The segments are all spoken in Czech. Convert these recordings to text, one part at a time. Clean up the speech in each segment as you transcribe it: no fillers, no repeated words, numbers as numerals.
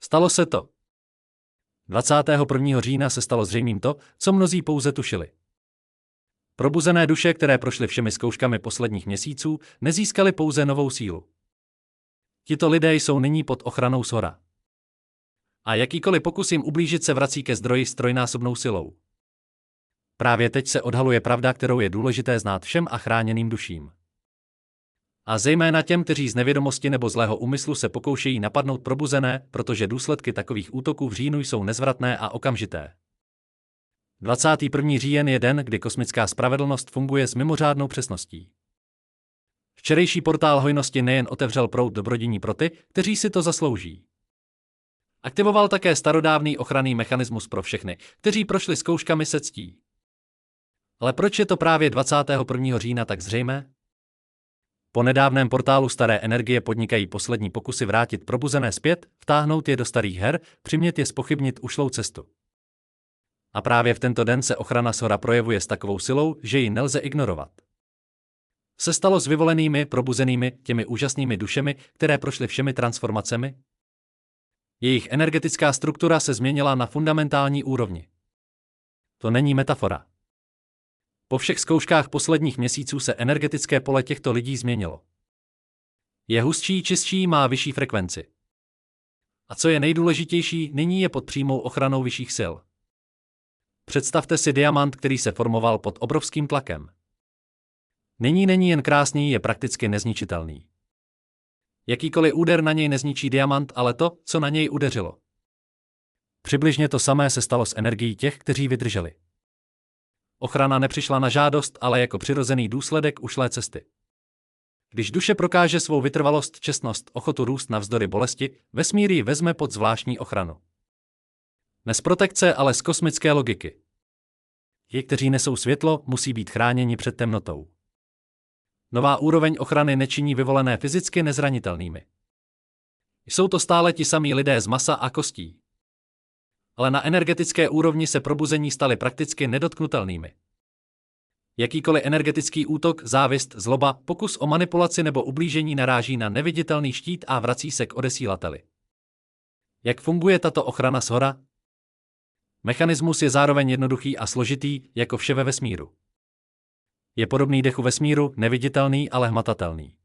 Stalo se to. 21. října se stalo zřejmým to, co mnozí pouze tušili. Probuzené duše, které prošly všemi zkouškami posledních měsíců, nezískaly pouze novou sílu. Tito lidé jsou nyní pod ochranou shora. A jakýkoliv pokus jim ublížit se vrací ke zdroji s trojnásobnou silou. Právě teď se odhaluje pravda, kterou je důležité znát všem a chráněným duším. A zejména těm, kteří z nevědomosti nebo zlého úmyslu se pokoušejí napadnout probuzené, protože důsledky takových útoků v říjnu jsou nezvratné a okamžité. 21. říjen je den, kdy kosmická spravedlnost funguje s mimořádnou přesností. Včerejší portál hojnosti nejen otevřel proud dobrodění pro ty, kteří si to zaslouží. Aktivoval také starodávný ochranný mechanismus pro všechny, kteří prošli zkouškami se ctí. Ale proč je to právě 21. října tak zřejmé? Po nedávném portálu staré energie podnikají poslední pokusy vrátit probuzené zpět, vtáhnout je do starých her, přimět je zpochybnit ušlou cestu. A právě v tento den se ochrana shora projevuje s takovou silou, že ji nelze ignorovat. Se stalo s vyvolenými, probuzenými, těmi úžasnými dušemi, které prošly všemi transformacemi? Jejich energetická struktura se změnila na fundamentální úrovni. To není metafora. Po všech zkouškách posledních měsíců se energetické pole těchto lidí změnilo. Je hustší, čistší, má vyšší frekvenci. A co je nejdůležitější, nyní je pod přímou ochranou vyšších sil. Představte si diamant, který se formoval pod obrovským tlakem. Nyní není jen krásný, je prakticky nezničitelný. Jakýkoliv úder na něj nezničí diamant, ale to, co na něj udeřilo. Přibližně to samé se stalo s energií těch, kteří vydrželi. Ochrana nepřišla na žádost, ale jako přirozený důsledek ušlé cesty. Když duše prokáže svou vytrvalost, čestnost, ochotu růst navzdory bolesti, vesmír ji vezme pod zvláštní ochranu. Ne z protekce, ale z kosmické logiky. Ti, kteří nesou světlo, musí být chráněni před temnotou. Nová úroveň ochrany nečiní vyvolené fyzicky nezranitelnými. Jsou to stále ti samí lidé z masa a kostí. Ale na energetické úrovni se probuzení stali prakticky nedotknutelnými. Jakýkoliv energetický útok, závist, zloba, pokus o manipulaci nebo ublížení naráží na neviditelný štít a vrací se k odesílateli. Jak funguje tato ochrana shora? Mechanismus je zároveň jednoduchý a složitý, jako vše ve vesmíru. Je podobný dechu vesmíru, neviditelný, ale hmatatelný.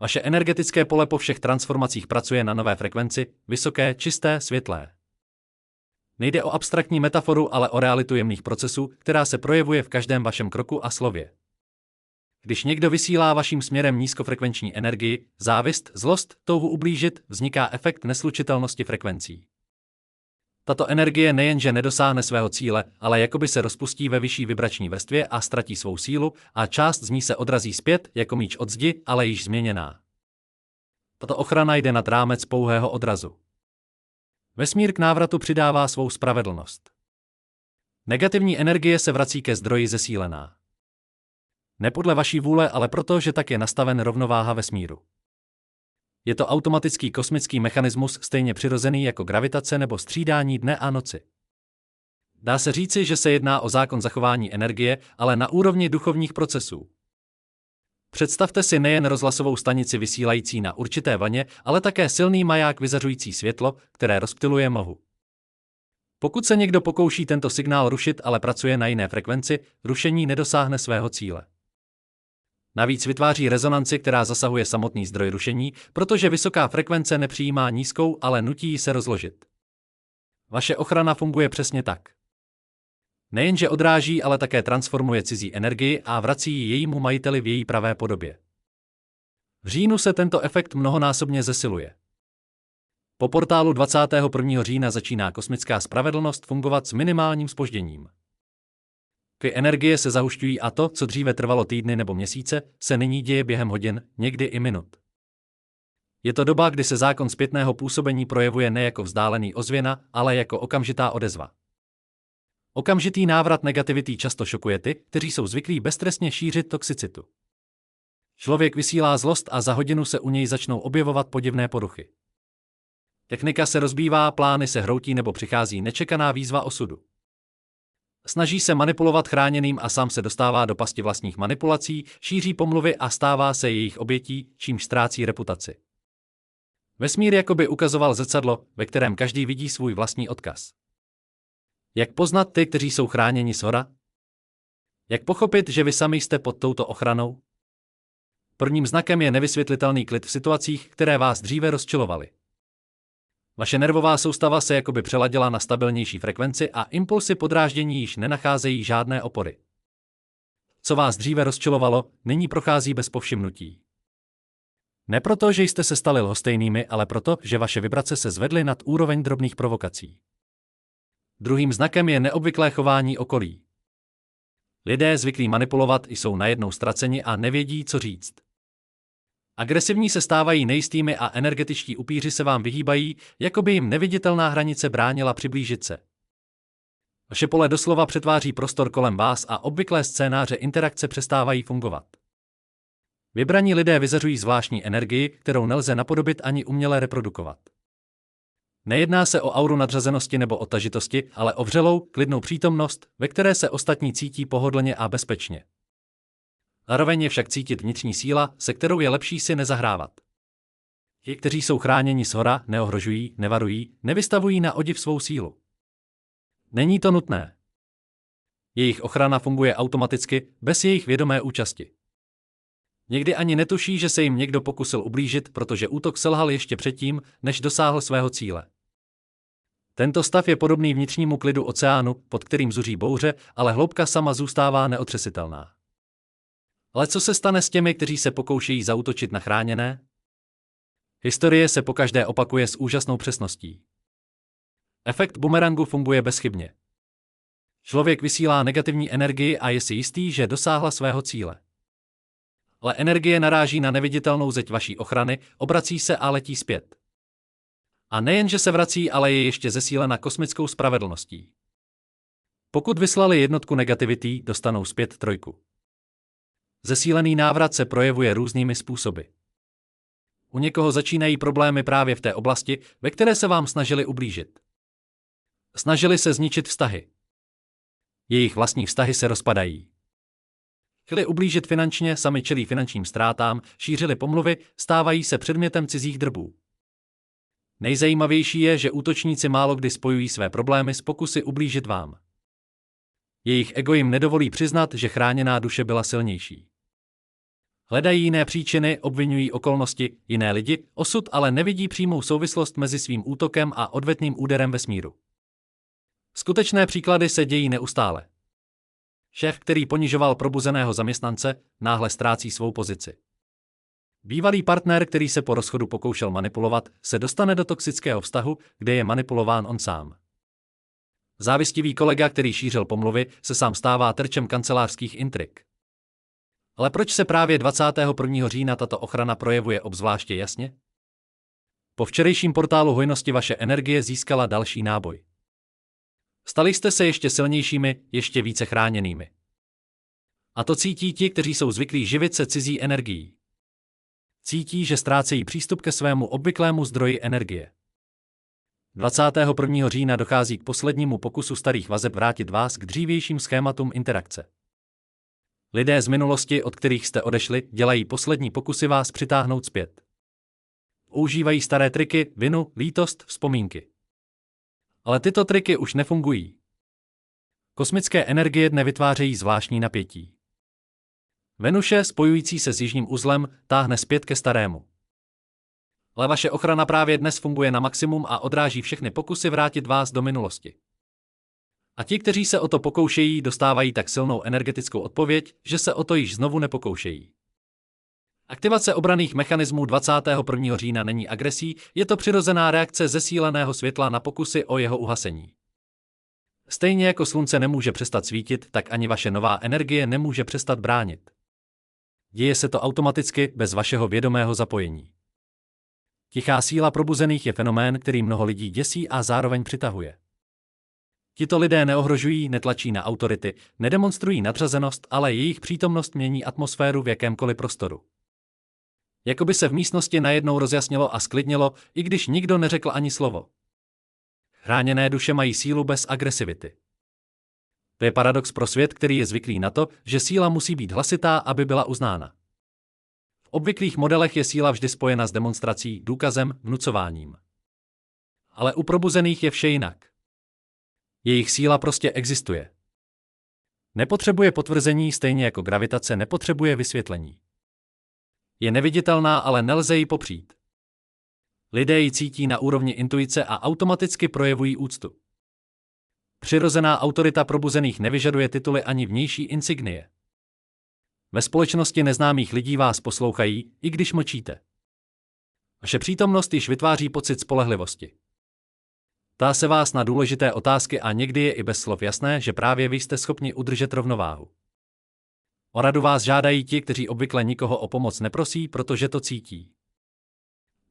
Vaše energetické pole po všech transformacích pracuje na nové frekvenci, vysoké, čisté, světlé. Nejde o abstraktní metaforu, ale o realitu jemných procesů, která se projevuje v každém vašem kroku a slově. Když někdo vysílá vaším směrem nízkofrekvenční energii, závist, zlost, touhu ublížit, vzniká efekt neslučitelnosti frekvencí. Tato energie nejenže nedosáhne svého cíle, ale jakoby se rozpustí ve vyšší vibrační vrstvě a ztratí svou sílu a část z ní se odrazí zpět jako míč od zdi, ale již změněná. Tato ochrana jde nad rámec pouhého odrazu. Vesmír k návratu přidává svou spravedlnost. Negativní energie se vrací ke zdroji zesílená. Ne podle vaší vůle, ale proto, že tak je nastaven rovnováha vesmíru. Je to automatický kosmický mechanismus stejně přirozený jako gravitace nebo střídání dne a noci. Dá se říci, že se jedná o zákon zachování energie, ale na úrovni duchovních procesů. Představte si nejen rozhlasovou stanici vysílající na určité vlně, ale také silný maják vyzařující světlo, které rozptyluje mlhu. Pokud se někdo pokouší tento signál rušit, ale pracuje na jiné frekvenci, rušení nedosáhne svého cíle. Navíc vytváří rezonanci, která zasahuje samotný zdroj rušení, protože vysoká frekvence nepřijímá nízkou, ale nutí ji se rozložit. Vaše ochrana funguje přesně tak. Nejenže odráží, ale také transformuje cizí energii a vrací ji jejímu majiteli v její pravé podobě. V říjnu se tento efekt mnohonásobně zesiluje. Po portálu 21. října začíná kosmická spravedlnost fungovat s minimálním zpožděním. Ty energie se zahušťují a to, co dříve trvalo týdny nebo měsíce, se nyní děje během hodin, někdy i minut. Je to doba, kdy se zákon zpětného působení projevuje ne jako vzdálený ozvěna, ale jako okamžitá odezva. Okamžitý návrat negativity často šokuje ty, kteří jsou zvyklí beztrestně šířit toxicitu. Člověk vysílá zlost a za hodinu se u něj začnou objevovat podivné poruchy. Technika se rozbývá, plány se hroutí nebo přichází nečekaná výzva osudu. Snaží se manipulovat chráněným a sám se dostává do pasti vlastních manipulací, šíří pomluvy a stává se jejich obětí, čímž ztrácí reputaci. Vesmír jakoby ukazoval zrcadlo, ve kterém každý vidí svůj vlastní odkaz. Jak poznat ty, kteří jsou chráněni shora? Jak pochopit, že vy sami jste pod touto ochranou? Prvním znakem je nevysvětlitelný klid v situacích, které vás dříve rozčilovaly. Vaše nervová soustava se jakoby přeladila na stabilnější frekvenci a impulsy podráždění již nenacházejí žádné opory. Co vás dříve rozčilovalo, nyní prochází bez povšimnutí. Ne proto, že jste se stali lhostejnými, ale proto, že vaše vibrace se zvedly nad úroveň drobných provokací. Druhým znakem je neobvyklé chování okolí. Lidé zvyklí manipulovat jsou najednou ztraceni a nevědí, co říct. Agresivní se stávají nejistými a energetičtí upíři se vám vyhýbají, jako by jim neviditelná hranice bránila přiblížit se. Vaše pole doslova přetváří prostor kolem vás a obvyklé scénáře interakce přestávají fungovat. Vybraní lidé vyzařují zvláštní energii, kterou nelze napodobit ani uměle reprodukovat. Nejedná se o auru nadřazenosti nebo otažitosti, ale o vřelou, klidnou přítomnost, ve které se ostatní cítí pohodlně a bezpečně. Zároveň je však cítit vnitřní síla, se kterou je lepší si nezahrávat. Ti, kteří jsou chráněni shora, neohrožují, nevarují, nevystavují na odiv svou sílu. Není to nutné. Jejich ochrana funguje automaticky, bez jejich vědomé účasti. Někdy ani netuší, že se jim někdo pokusil ublížit, protože útok selhal ještě předtím, než dosáhl svého cíle. Tento stav je podobný vnitřnímu klidu oceánu, pod kterým zuří bouře, ale hloubka sama zůstává neotřesitelná. Ale co se stane s těmi, kteří se pokoušejí zaútočit na chráněné? Historie se pokaždé opakuje s úžasnou přesností. Efekt bumerangu funguje bezchybně. Člověk vysílá negativní energii a je si jistý, že dosáhla svého cíle. Ale energie naráží na neviditelnou zeď vaší ochrany, obrací se a letí zpět. A nejen, že se vrací, ale je ještě zesílena kosmickou spravedlností. Pokud vyslali jednotku negativity, dostanou zpět trojku. Zesílený návrat se projevuje různými způsoby. U někoho začínají problémy právě v té oblasti, ve které se vám snažili ublížit. Snažili se zničit vztahy. Jejich vlastní vztahy se rozpadají. Chtěli ublížit finančně, sami čelí finančním ztrátám, šířili pomluvy, stávají se předmětem cizích drbů. Nejzajímavější je, že útočníci málokdy spojují své problémy s pokusy ublížit vám. Jejich ego jim nedovolí přiznat, že chráněná duše byla silnější. Hledají jiné příčiny, obvinují okolnosti, jiné lidi, osud, ale nevidí přímou souvislost mezi svým útokem a odvetným úderem vesmíru. Skutečné příklady se dějí neustále. Šéf, který ponižoval probuzeného zaměstnance, náhle ztrácí svou pozici. Bývalý partner, který se po rozchodu pokoušel manipulovat, se dostane do toxického vztahu, kde je manipulován on sám. Závistivý kolega, který šířil pomluvy, se sám stává terčem kancelářských intrik. Ale proč se právě 21. října tato ochrana projevuje obzvláště jasně? Po včerejším portálu hojnosti vaše energie získala další náboj. Stali jste se ještě silnějšími, ještě více chráněnými. A to cítí ti, kteří jsou zvyklí živit se cizí energií. Cítí, že ztrácejí přístup ke svému obvyklému zdroji energie. 21. října dochází k poslednímu pokusu starých vazeb vrátit vás k dřívějším schématům interakce. Lidé z minulosti, od kterých jste odešli, dělají poslední pokusy vás přitáhnout zpět. Používají staré triky, vinu, lítost, vzpomínky. Ale tyto triky už nefungují. Kosmické energie dne vytvářejí zvláštní napětí. Venuše, spojující se s jižním uzlem, táhne zpět ke starému. Ale vaše ochrana právě dnes funguje na maximum a odráží všechny pokusy vrátit vás do minulosti. A ti, kteří se o to pokoušejí, dostávají tak silnou energetickou odpověď, že se o to již znovu nepokoušejí. Aktivace obranných mechanismů 21. října není agresí, je to přirozená reakce zesíleného světla na pokusy o jeho uhasení. Stejně jako slunce nemůže přestat svítit, tak ani vaše nová energie nemůže přestat bránit. Děje se to automaticky, bez vašeho vědomého zapojení. Tichá síla probuzených je fenomén, který mnoho lidí děsí a zároveň přitahuje. Tito lidé neohrožují, netlačí na autority, nedemonstrují nadřazenost, ale jejich přítomnost mění atmosféru v jakémkoliv prostoru. Jakoby se v místnosti najednou rozjasnilo a sklidnilo, i když nikdo neřekl ani slovo. Chráněné duše mají sílu bez agresivity. To je paradox pro svět, který je zvyklý na to, že síla musí být hlasitá, aby byla uznána. V obvyklých modelech je síla vždy spojena s demonstrací, důkazem, vnucováním. Ale u probuzených je vše jinak. Jejich síla prostě existuje. Nepotřebuje potvrzení, stejně jako gravitace nepotřebuje vysvětlení. Je neviditelná, ale nelze ji popřít. Lidé ji cítí na úrovni intuice a automaticky projevují úctu. Přirozená autorita probuzených nevyžaduje tituly ani vnější insignie. Ve společnosti neznámých lidí vás poslouchají, i když mlčíte. Vaše přítomnost již vytváří pocit spolehlivosti. Ptá se vás na důležité otázky a někdy je i bez slov jasné, že právě vy jste schopni udržet rovnováhu. O radu vás žádají ti, kteří obvykle nikoho o pomoc neprosí, protože to cítí.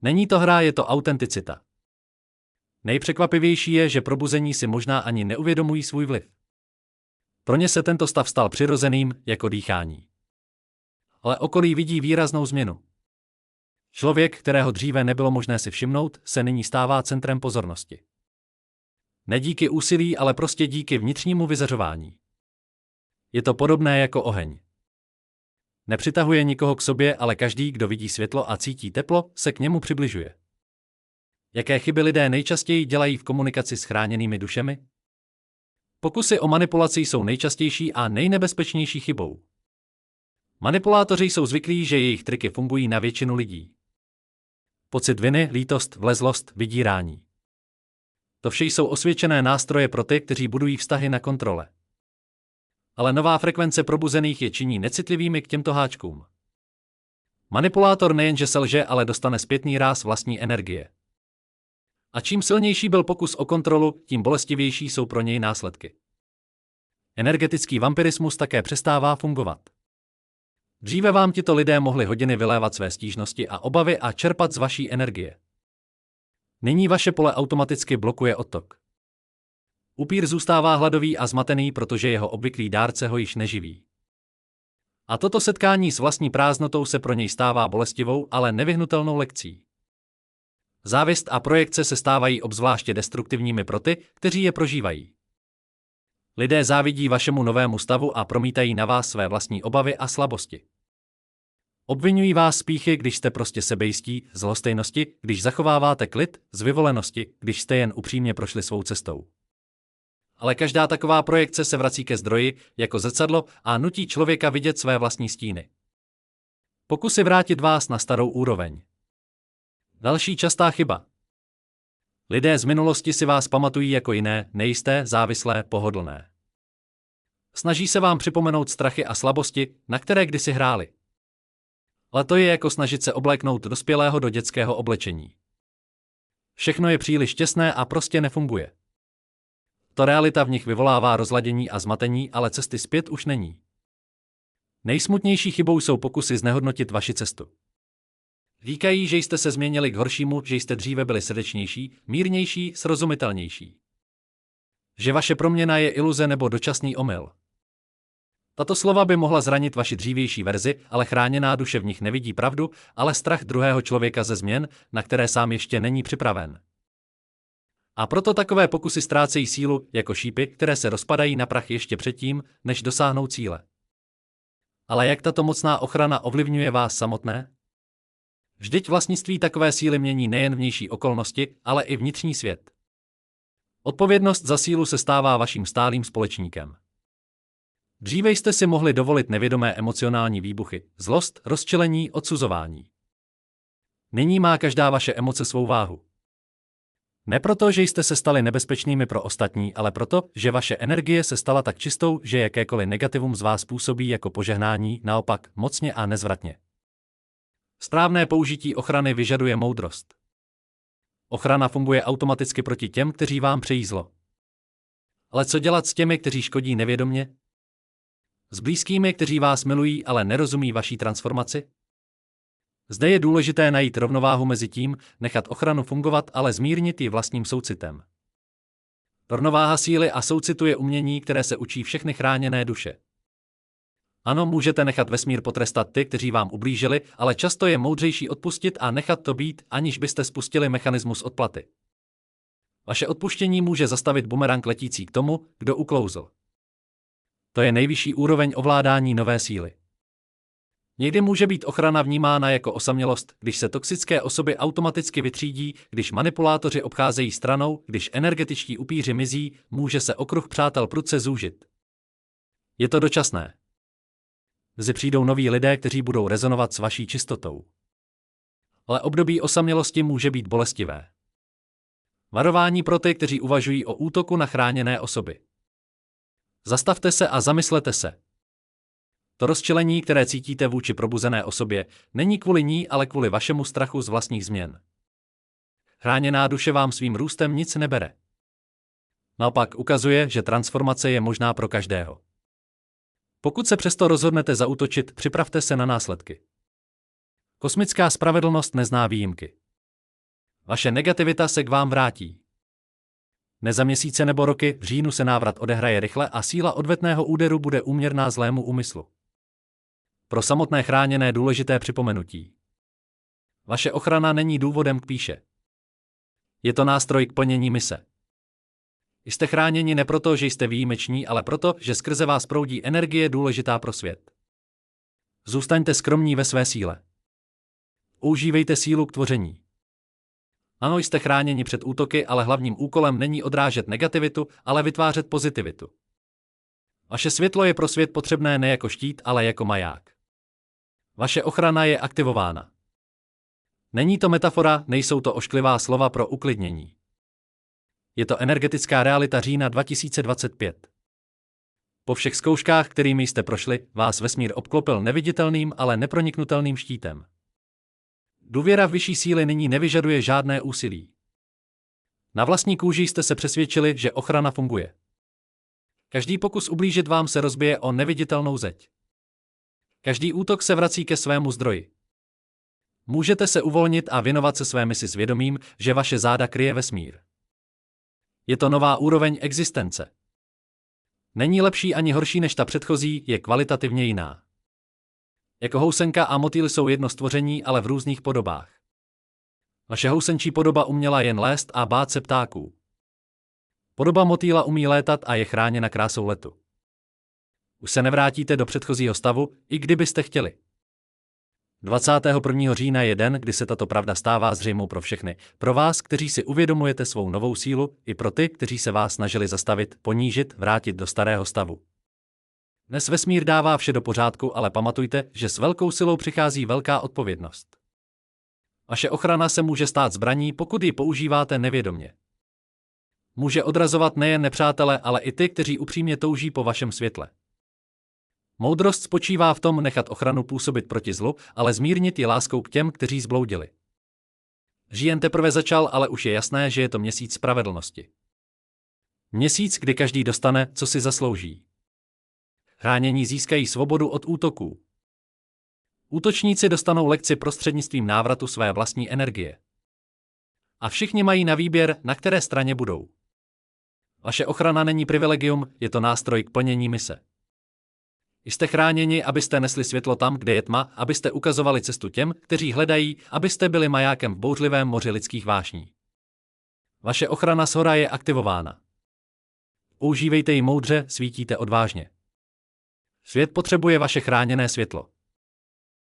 Není to hra, je to autenticita. Nejpřekvapivější je, že probuzení si možná ani neuvědomují svůj vliv. Pro ně se tento stav stal přirozeným, jako dýchání. Ale okolí vidí výraznou změnu. Člověk, kterého dříve nebylo možné si všimnout, se nyní stává centrem pozornosti. Ne díky úsilí, ale prostě díky vnitřnímu vyzařování. Je to podobné jako oheň. Nepřitahuje nikoho k sobě, ale každý, kdo vidí světlo a cítí teplo, se k němu přibližuje. Jaké chyby lidé nejčastěji dělají v komunikaci s chráněnými dušemi? Pokusy o manipulaci jsou nejčastější a nejnebezpečnější chybou. Manipulátoři jsou zvyklí, že jejich triky fungují na většinu lidí. Pocit viny, lítost, vlezlost, vydírání. To vše jsou osvědčené nástroje pro ty, kteří budují vztahy na kontrole. Ale nová frekvence probuzených je činí necitlivými k těmto háčkům. Manipulátor nejenže selže, ale dostane zpětný ráz vlastní energie. A čím silnější byl pokus o kontrolu, tím bolestivější jsou pro něj následky. Energetický vampirismus také přestává fungovat. Dříve vám tito lidé mohli hodiny vylévat své stížnosti a obavy a čerpat z vaší energie. Nyní vaše pole automaticky blokuje odtok. Upír zůstává hladový a zmatený, protože jeho obvyklý dárce ho již neživí. A toto setkání s vlastní prázdnotou se pro něj stává bolestivou, ale nevyhnutelnou lekcí. Závist a projekce se stávají obzvláště destruktivními pro ty, kteří je prožívají. Lidé závidí vašemu novému stavu a promítají na vás své vlastní obavy a slabosti. Obvinují vás z pýchy, když jste prostě sebejistí, z lhostejnosti, když zachováváte klid, z vyvolenosti, když jste jen upřímně prošli svou cestou. Ale každá taková projekce se vrací ke zdroji, jako zrcadlo, a nutí člověka vidět své vlastní stíny. Pokusy vrátit vás na starou úroveň. Další častá chyba. Lidé z minulosti si vás pamatují jako jiné, nejisté, závislé, pohodlné. Snaží se vám připomenout strachy a slabosti, na které kdysi hráli. Ale to je jako snažit se obléknout dospělého do dětského oblečení. Všechno je příliš těsné a prostě nefunguje. To realita v nich vyvolává rozladění a zmatení, ale cesty zpět už není. Nejsmutnější chybou jsou pokusy znehodnotit vaši cestu. Říkají, že jste se změnili k horšímu, že jste dříve byli srdečnější, mírnější, srozumitelnější. Že vaše proměna je iluze nebo dočasný omyl. Tato slova by mohla zranit vaši dřívější verzi, ale chráněná duše v nich nevidí pravdu, ale strach druhého člověka ze změn, na které sám ještě není připraven. A proto takové pokusy ztrácejí sílu, jako šípy, které se rozpadají na prach ještě předtím, než dosáhnou cíle. Ale jak tato mocná ochrana ovlivňuje vás samotné? Vždyť vlastnictví takové síly mění nejen vnější okolnosti, ale i vnitřní svět. Odpovědnost za sílu se stává vaším stálým společníkem. Dříve jste si mohli dovolit nevědomé emocionální výbuchy, zlost, rozčilení, odsuzování. Nyní má každá vaše emoce svou váhu. Ne proto, že jste se stali nebezpečnými pro ostatní, ale proto, že vaše energie se stala tak čistou, že jakékoliv negativum z vás působí jako požehnání, naopak, mocně a nezvratně. Správné použití ochrany vyžaduje moudrost. Ochrana funguje automaticky proti těm, kteří vám přejí zlo. Ale co dělat s těmi, kteří škodí nevědomě? S blízkými, kteří vás milují, ale nerozumí vaší transformaci? Zde je důležité najít rovnováhu mezi tím, nechat ochranu fungovat, ale zmírnit ji vlastním soucitem. Rovnováha síly a soucitu je umění, které se učí všechny chráněné duše. Ano, můžete nechat vesmír potrestat ty, kteří vám ublížili, ale často je moudřejší odpustit a nechat to být, aniž byste spustili mechanismus odplaty. Vaše odpuštění může zastavit bumerang letící k tomu, kdo uklouzl. To je nejvyšší úroveň ovládání nové síly. Někdy může být ochrana vnímána jako osamělost, když se toxické osoby automaticky vytřídí, když manipulátoři obcházejí stranou, když energetičtí upíři mizí, může se okruh přátel prudce zúžit. Je to dočasné. Brzy přijdou noví lidé, kteří budou rezonovat s vaší čistotou. Ale období osamělosti může být bolestivé. Varování pro ty, kteří uvažují o útoku na chráněné osoby. Zastavte se a zamyslete se. To rozčilení, které cítíte vůči probuzené osobě, není kvůli ní, ale kvůli vašemu strachu z vlastních změn. Chráněná duše vám svým růstem nic nebere. Naopak ukazuje, že transformace je možná pro každého. Pokud se přesto rozhodnete zaútočit, připravte se na následky. Kosmická spravedlnost nezná výjimky. Vaše negativita se k vám vrátí. Ne za měsíce nebo roky, v říjnu se návrat odehraje rychle a síla odvetného úderu bude úměrná zlému úmyslu. Pro samotné chráněné důležité připomenutí. Vaše ochrana není důvodem k píše. Je to nástroj k plnění mise. Jste chráněni ne proto, že jste výjimeční, ale proto, že skrze vás proudí energie důležitá pro svět. Zůstaňte skromní ve své síle. Užívejte sílu k tvoření. Ano, jste chráněni před útoky, ale hlavním úkolem není odrážet negativitu, ale vytvářet pozitivitu. Vaše světlo je pro svět potřebné ne jako štít, ale jako maják. Vaše ochrana je aktivována. Není to metafora, nejsou to ošklivá slova pro uklidnění. Je to energetická realita října 2025. Po všech zkouškách, kterými jste prošli, vás vesmír obklopil neviditelným, ale neproniknutelným štítem. Důvěra v vyšší síly nyní nevyžaduje žádné úsilí. Na vlastní kůži jste se přesvědčili, že ochrana funguje. Každý pokus ublížit vám se rozbije o neviditelnou zeď. Každý útok se vrací ke svému zdroji. Můžete se uvolnit a věnovat se své misi s vědomím, že vaše záda kryje vesmír. Je to nová úroveň existence. Není lepší ani horší než ta předchozí, je kvalitativně jiná. Jako housenka a motýl jsou jedno stvoření, ale v různých podobách. Vaše housenčí podoba uměla jen lézt a bát se ptáků. Podoba motýla umí létat a je chráněna krásou letu. Už se nevrátíte do předchozího stavu, i kdybyste chtěli. 21. října je den, kdy se tato pravda stává zřejmou pro všechny. Pro vás, kteří si uvědomujete svou novou sílu, i pro ty, kteří se vás snažili zastavit, ponížit, vrátit do starého stavu. Dnes vesmír dává vše do pořádku, ale pamatujte, že s velkou silou přichází velká odpovědnost. Vaše ochrana se může stát zbraní, pokud ji používáte nevědomě. Může odrazovat nejen nepřátele, ale i ty, kteří upřímně touží po vašem světle. Moudrost spočívá v tom nechat ochranu působit proti zlu, ale zmírnit ji láskou k těm, kteří zbloudili. Říjen teprve začal, ale už je jasné, že je to měsíc spravedlnosti. Měsíc, kdy každý dostane, co si zaslouží. Chránění získají svobodu od útoků. Útočníci dostanou lekci prostřednictvím návratu své vlastní energie. A všichni mají na výběr, na které straně budou. Vaše ochrana není privilegium, je to nástroj k plnění mise. Jste chráněni, abyste nesli světlo tam, kde je tma, abyste ukazovali cestu těm, kteří hledají, abyste byli majákem v bouřlivém moři lidských vášní. Vaše ochrana shora je aktivována. Užívejte ji moudře, svítíte odvážně. Svět potřebuje vaše chráněné světlo.